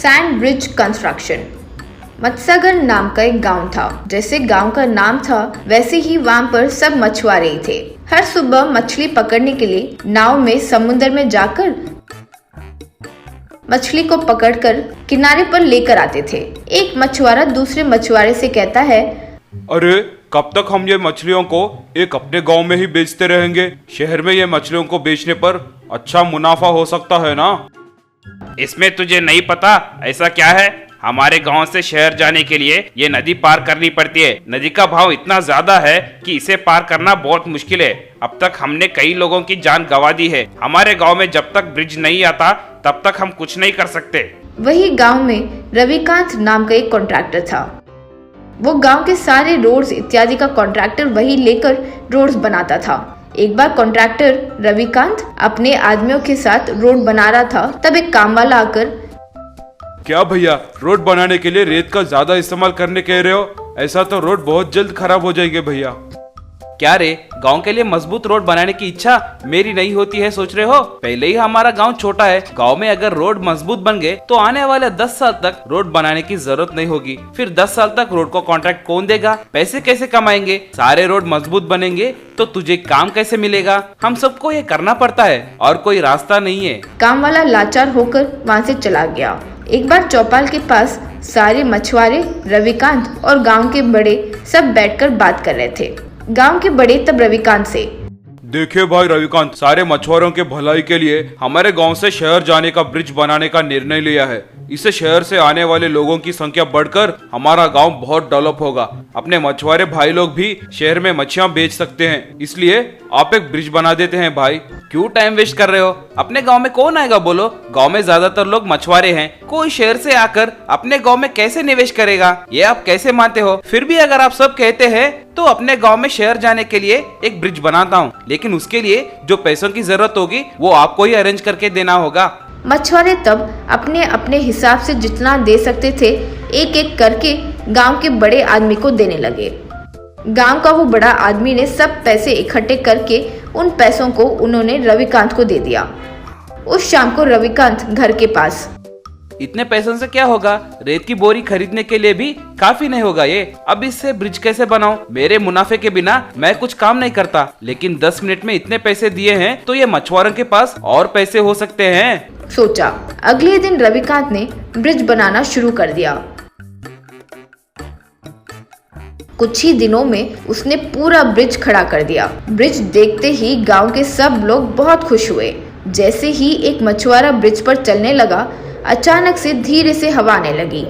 Sand bridge construction. मत्स्यगढ़ नाम का एक गांव था। जैसे गांव का नाम था वैसे ही वहाँ पर सब मछुआरे ही थे। हर सुबह मछली पकड़ने के लिए नाव में समुद्र में जाकर मछली को पकड़कर किनारे पर लेकर आते थे। एक मछुआरा दूसरे मछुआरे से कहता है, अरे कब तक हम ये मछलियों को एक अपने गांव में ही बेचते रहेंगे? शहर में ये मछलियों को बेचने पर अच्छा मुनाफा हो सकता है ना? इसमें तुझे नहीं पता ऐसा क्या है? हमारे गांव से शहर जाने के लिए ये नदी पार करनी पड़ती है। नदी का भाव इतना ज्यादा है कि इसे पार करना बहुत मुश्किल है। अब तक हमने कई लोगों की जान गंवा दी है। हमारे गांव में जब तक ब्रिज नहीं आता तब तक हम कुछ नहीं कर सकते। वही गांव में रविकांत नाम का एक कॉन्ट्रैक्टर था। वो गांव के सारे रोड्स इत्यादि का कॉन्ट्रैक्टर वही लेकर रोड्स बनाता था। एक बार कॉन्ट्रैक्टर रविकांत अपने आदमियों के साथ रोड बना रहा था, तब एक काम वाला आकर, क्या भैया, रोड बनाने के लिए रेत का ज्यादा इस्तेमाल करने कह रहे हो? ऐसा तो रोड बहुत जल्द खराब हो जाएंगे भैया। क्या रे, गांव के लिए मजबूत रोड बनाने की इच्छा मेरी नहीं होती है सोच रहे हो? पहले ही हमारा गांव छोटा है। गांव में अगर रोड मजबूत बन गए तो आने वाले 10 साल तक रोड बनाने की जरूरत नहीं होगी। फिर 10 साल तक रोड को कॉन्ट्रैक्ट कौन देगा? पैसे कैसे कमाएंगे? सारे रोड मजबूत बनेंगे तो तुझे काम कैसे मिलेगा? हम सबको ये करना पड़ता है और कोई रास्ता नहीं है। काम वाला लाचार होकर वहाँ से चला गया। एक बार चौपाल के पास सारे मछुआरे, रविकांत और गांव के बड़े सब बैठकर बात कर रहे थे। गांव के बड़े तब रविकांत से, देखिए भाई रविकांत, सारे मछुआरों के भलाई के लिए हमारे गांव से शहर जाने का ब्रिज बनाने का निर्णय लिया है। इससे शहर से आने वाले लोगों की संख्या बढ़कर हमारा गांव बहुत डेवलप होगा। अपने मछुआरे भाई लोग भी शहर में मछलियां बेच सकते हैं, इसलिए आप एक ब्रिज बना देते हैं भाई। क्यों टाइम वेस्ट कर रहे हो? अपने गांव में कौन आएगा बोलो? गांव में ज्यादातर लोग मछुआरे हैं। कोई शहर से आकर अपने गांव में कैसे निवेश करेगा? ये आप कैसे मानते हो? फिर भी अगर आप सब कहते हैं तो अपने गांव में शहर जाने के लिए एक ब्रिज बनाता हूँ, लेकिन उसके लिए जो पैसों की जरूरत होगी वो आपको ही अरेंज करके देना होगा। मछुआरे तब अपने अपने हिसाब से जितना दे सकते थे एक एक करके गांव के बड़े आदमी को देने लगे। गांव का वो बड़ा आदमी ने सब पैसे इकट्ठे करके उन पैसों को उन्होंने रविकांत को दे दिया। उस शाम को रविकांत घर के पास, इतने पैसों से क्या होगा? रेत की बोरी खरीदने के लिए भी काफी नहीं होगा ये। अब इससे ब्रिज कैसे बनाऊं? मेरे मुनाफे के बिना मैं कुछ काम नहीं करता, लेकिन 10 मिनट में इतने पैसे दिए हैं तो ये मछुआरों के पास और पैसे हो सकते हैं, सोचा। अगले दिन रविकांत ने ब्रिज बनाना शुरू कर दिया। कुछ ही दिनों में उसने पूरा ब्रिज खड़ा कर दिया। ब्रिज देखते ही गांव के सब लोग बहुत खुश हुए। जैसे ही एक मछुआरा ब्रिज पर चलने लगा, अचानक से धीरे से हवा आने लगी।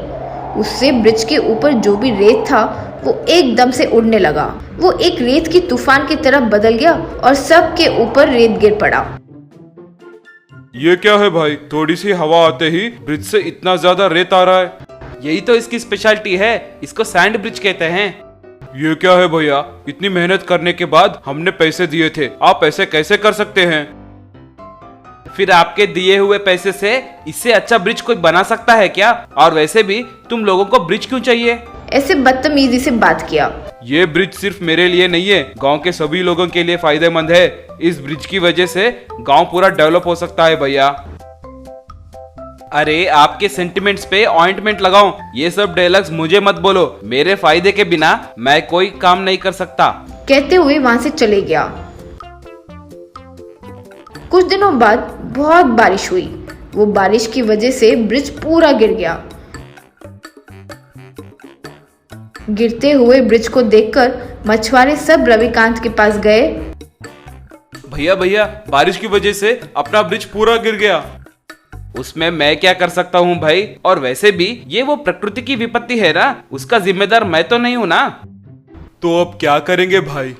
उससे ब्रिज के ऊपर जो भी रेत था वो एकदम से उड़ने लगा। वो एक रेत की तूफान की तरह बदल गया और सबके ऊपर रेत गिर पड़ा। ये क्या है भाई, थोड़ी सी हवा आते ही ब्रिज से इतना ज्यादा रेत आ रहा है। यही तो इसकी स्पेशलिटी है, इसको सैंड ब्रिज कहते हैं। ये क्या है भैया, इतनी मेहनत करने के बाद हमने पैसे दिए थे, आप ऐसे कैसे कर सकते हैं? फिर आपके दिए हुए पैसे से इससे अच्छा ब्रिज कोई बना सकता है क्या? और वैसे भी तुम लोगों को ब्रिज क्यों चाहिए? ऐसे बदतमीजी से बात किया। ये ब्रिज सिर्फ मेरे लिए नहीं है, गांव के सभी लोगों के लिए फायदेमंद है। इस ब्रिज की वजह से गांव पूरा डेवलप हो सकता है भैया। अरे आपके सेंटिमेंट्स पे ऑइंटमेंट लगाओ, ये सब डायलॉग्स मुझे मत बोलो। मेरे फायदे के बिना मैं कोई काम नहीं कर सकता। कहते हुए वहां से चले गया। कुछ दिनों बाद बहुत बारिश हुई। वो बारिश की वजह से ब्रिज पूरा गिर गया। गिरते हुए ब्रिज को देखकर मछुआरे सब रविकांत के पास गए। भैया भैया, बारिश की वजह से अपना ब्रिज पूरा गिर गया। उसमें मैं क्या कर सकता हूँ भाई? और वैसे भी ये वो प्रकृति की विपत्ति है ना, उसका जिम्मेदार मैं तो नहीं हूँ ना। तो अब क्या करेंगे भाई?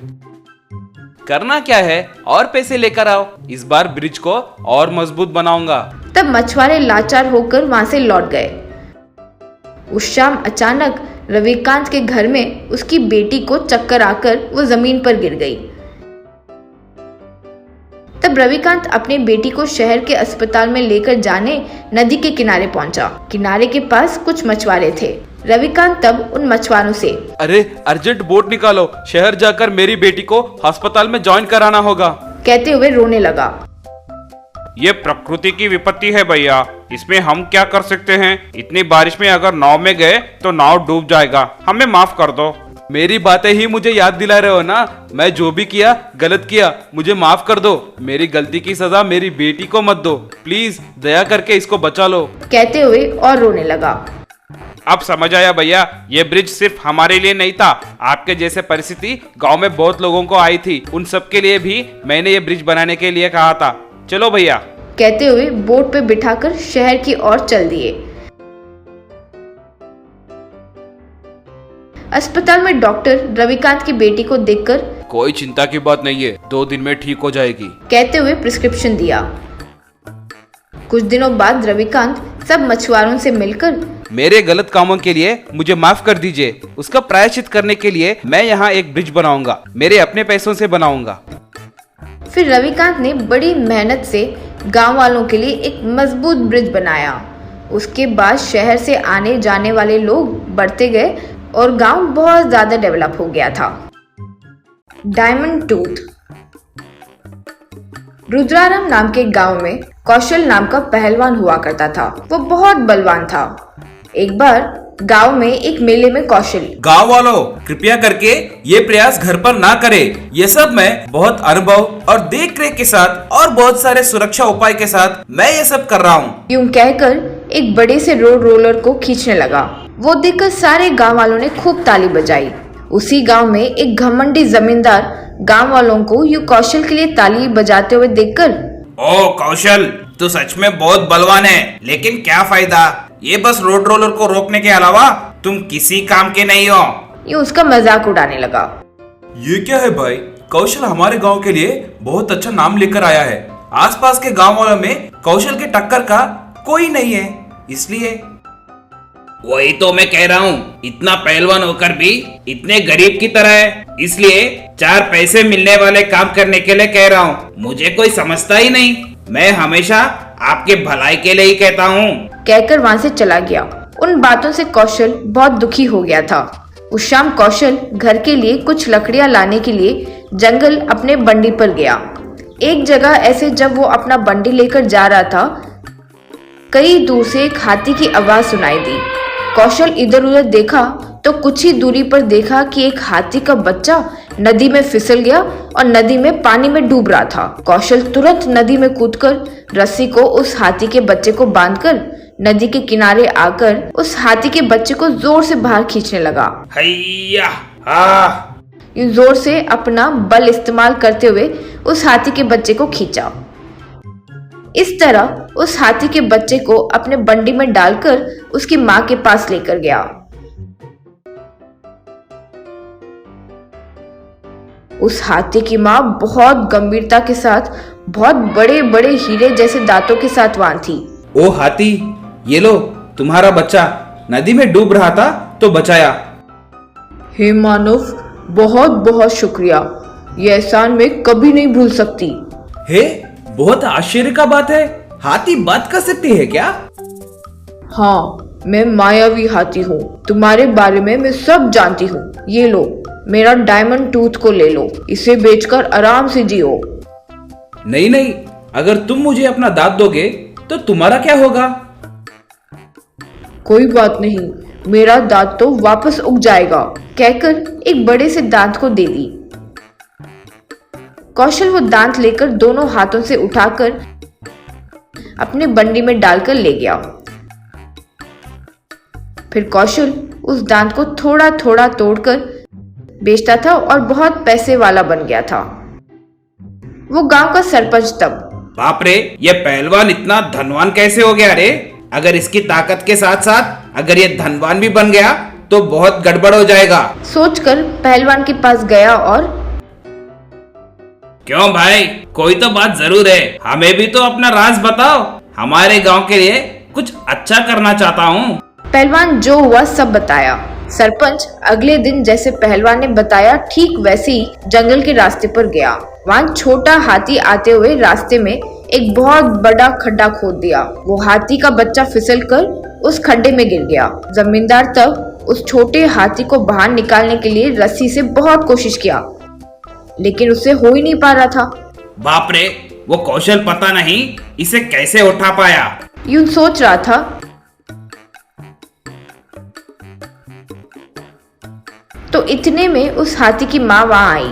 करना क्या है, और पैसे लेकर आओ। इस बार ब्रिज को और मजबूत बनाऊंगा। तब मछुआरे लाचार होकर वहां से लौट गए। उस शाम अचानक रविकांत के घर में उसकी बेटी को चक्कर आकर वो जमीन पर गिर गई। तब रविकांत अपनी बेटी को शहर के अस्पताल में लेकर जाने नदी के किनारे पहुंचा। किनारे के पास कुछ मछुआरे थे। रविकांत तब उन मछुआरों से, अरे अर्जेंट बोट निकालो, शहर जाकर मेरी बेटी को अस्पताल में ज्वाइन कराना होगा, कहते हुए रोने लगा। ये प्रकृति की विपत्ति है भैया, इसमें हम क्या कर सकते हैं? इतनी बारिश में अगर नाव में गए तो नाव डूब जाएगा। हमें माफ कर दो। मेरी बातें ही मुझे याद दिला रहे हो ना। मैं जो भी किया गलत किया, मुझे माफ कर दो। मेरी गलती की सजा मेरी बेटी को मत दो। प्लीज दया करके इसको बचा लो। कहते हुए और रोने लगा। अब समझ आया भैया, ये ब्रिज सिर्फ हमारे लिए नहीं था। आपके जैसे परिस्थिति गांव में बहुत लोगों को आई थी, उन सब के लिए भी मैंने ये ब्रिज बनाने के लिए कहा था। चलो भैया। कहते हुए बोट पे बिठाकर शहर की ओर चल दिए। अस्पताल में डॉक्टर रविकांत की बेटी को देखकर कोई चिंता की बात नहीं है, 2 दिन में ठीक हो जाएगी। कहते हुए प्रिस्क्रिप्शन दिया। कुछ दिनों बाद रविकांत सब मछुआरों से मिलकर मेरे गलत कामों के लिए मुझे माफ कर दीजिए। उसका प्रायश्चित करने के लिए मैं यहाँ एक ब्रिज बनाऊंगा, मेरे अपने पैसों से बनाऊंगा। फिर रविकांत ने बड़ी मेहनत से गांव वालों के लिए एक मजबूत ब्रिज बनाया। उसके बाद शहर से आने जाने वाले लोग बढ़ते गए और गांव बहुत ज्यादा डेवलप हो गया था। Diamond tooth. रुद्राराम नाम के गांव में कौशल नाम का पहलवान हुआ करता था। वो बहुत बलवान था। एक बार गांव में एक मेले में कौशल गांव वालों, कृपया करके ये प्रयास घर पर ना करें। ये सब मैं बहुत अनुभव और देख रेख के साथ और बहुत सारे सुरक्षा उपाय के साथ मैं ये सब कर रहा हूँ। यूं कहकर एक बड़े से रोड रोलर को खींचने लगा। वो देखकर सारे गांव वालों ने खूब ताली बजाई। उसी गांव में एक घमंडी जमींदार गांव वालों को यूं कौशल के लिए ताली बजाते हुए देखकर, ओ कौशल, तू सच में बहुत बलवान है, लेकिन क्या फायदा? ये बस रोड रोलर को रोकने के अलावा तुम किसी काम के नहीं हो। यूं उसका मजाक उड़ाने लगा। ये क्या है भाई? कौशल हमारे गांव के लिए बहुत अच्छा नाम लेकर आया है। आसपास के गांव वालों में कौशल के टक्कर का कोई नहीं है, इसलिए। वही तो मैं कह रहा हूँ, इतना पहलवान होकर भी इतने गरीब की तरह है, इसलिए 4 पैसे मिलने वाले काम करने के लिए कह रहा हूँ। मुझे कोई समझता ही नहीं। मैं हमेशा आपके भलाई के लिए ही कहता हूँ। कहकर वहां से चला गया। उन बातों से कौशल बहुत दुखी हो गया था। उस शाम कौशल घर के लिए कुछ लकड़ियां लाने के लिए जंगल अपने बंडी पर गया। एक जगह ऐसे जब वो अपना बंडी लेकर जा रहा था, कई दूर से एक हाथी की आवाज सुनाई दी। कौशल इधर उधर देखा तो कुछ ही दूरी पर देखा कि एक हाथी का बच्चा नदी में फिसल गया और नदी में पानी में डूब रहा था। कौशल तुरंत नदी में कूदकर रस्सी को उस हाथी के बच्चे को बांधकर नदी के किनारे आकर उस हाथी के बच्चे को जोर से बाहर खींचने लगा। हैया, ये जोर से अपना बल इस्तेमाल करते हुए उस हाथी के बच्चे को खींचा। इस तरह उस हाथी के बच्चे को अपने बंडी में डालकर उसकी माँ के पास लेकर गया। उस हाथी की माँ बहुत गंभीरता के साथ बहुत बड़े बड़े हीरे जैसे दांतों के साथ वहां थी। ओ हाथी, ये लो तुम्हारा बच्चा नदी में डूब रहा था तो बचाया। हे मानव, बहुत बहुत शुक्रिया। ये एहसान मैं कभी नहीं भूल सकती। हे, बहुत आश्चर्य का बात है। हाथी बात कर सकती है क्या? हाँ, मैं मायावी हाथी हूँ। तुम्हारे बारे में मैं सब जानती हूँ। ये लो, मेरा डायमंड टूथ को ले लो। इसे बेचकर आराम से जियो। नहीं नहीं, अगर तुम मुझे अपना दांत दोगे तो तुम्हारा क्या होगा? कोई बात नहीं, मेरा दांत तो वापस उग जाएगा। कहकर एक बड़े से दांत को दे दी। कौशल वो दांत लेकर दोनों हाथों से उठाकर अपने बंडी में डालकर ले गया। फिर कौशल उस दांत को थोड़ा थोड़ा तोड़कर बेचता था और बहुत पैसे वाला बन गया था। वो गांव का सरपंच तब। बाप रे, ये पहलवान इतना धनवान कैसे हो गया रे? अगर इसकी ताकत के साथ साथ अगर ये धनवान भी बन गया तो बहुत गड़बड़ हो जाएगा। सोचकर पहलवान के पास गया और क्यों भाई, कोई तो बात जरूर है। हमें भी तो अपना राज बताओ। हमारे गांव के लिए कुछ अच्छा करना चाहता हूँ। पहलवान जो हुआ सब बताया। सरपंच अगले दिन जैसे पहलवान ने बताया ठीक वैसे ही जंगल के रास्ते पर गया। वहाँ छोटा हाथी आते हुए रास्ते में एक बहुत बड़ा खड्डा खोद दिया। वो हाथी का बच्चा फिसलकर उस खड्डे में गिर गया। जमींदार तब उस छोटे हाथी को बाहर निकालने के लिए रस्सी से बहुत कोशिश किया, लेकिन उससे हो ही नहीं पा रहा था। बाप रे, वो कौशल पता नहीं इसे कैसे उठा पाया। यूं सोच रहा था। तो इतने में उस हाथी की माँ वहां आई।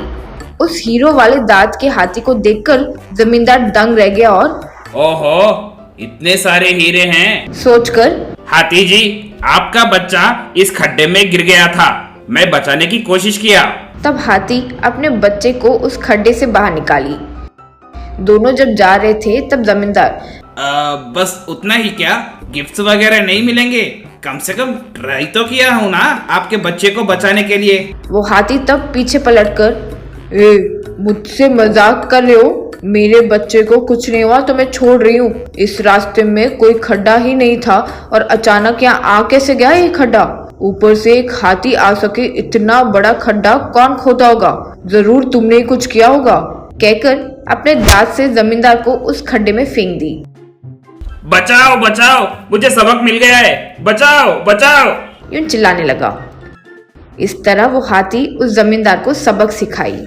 उस हीरो वाले दांत के हाथी को देखकर जमींदार दंग रह गया और ओहो, इतने सारे हीरे हैं। सोचकर, हाथी जी, आपका बच्चा इस खड्डे में गिर गया था, मैं बचाने की कोशिश किया। तब हाथी अपने बच्चे को उस खड्डे से बाहर निकाली। दोनों जब जा रहे थे तब जमींदार, बस उतना ही क्या, गिफ्ट्स वगैरह नहीं मिलेंगे? कम से कम ट्राई तो किया हूँ ना आपके बच्चे को बचाने के लिए। वो हाथी तब पीछे पलटकर, मुझसे मजाक कर रहे हो? मेरे बच्चे को कुछ नहीं हुआ तो मैं छोड़ रही हूँ। इस रास्ते में कोई खड्डा ही नहीं था और अचानक यहाँ आ कैसे गया ये खड्डा? ऊपर से एक हाथी आ सके इतना बड़ा खड्डा कौन खोदा होगा? जरूर तुमने ही कुछ किया होगा, कहकर अपने दांत से जमींदार को उस खड्डे में फेंक दी। बचाओ बचाओ, मुझे सबक मिल गया है, बचाओ बचाओ, यूं चिल्लाने लगा। इस तरह वो हाथी उस जमींदार को सबक सिखाई।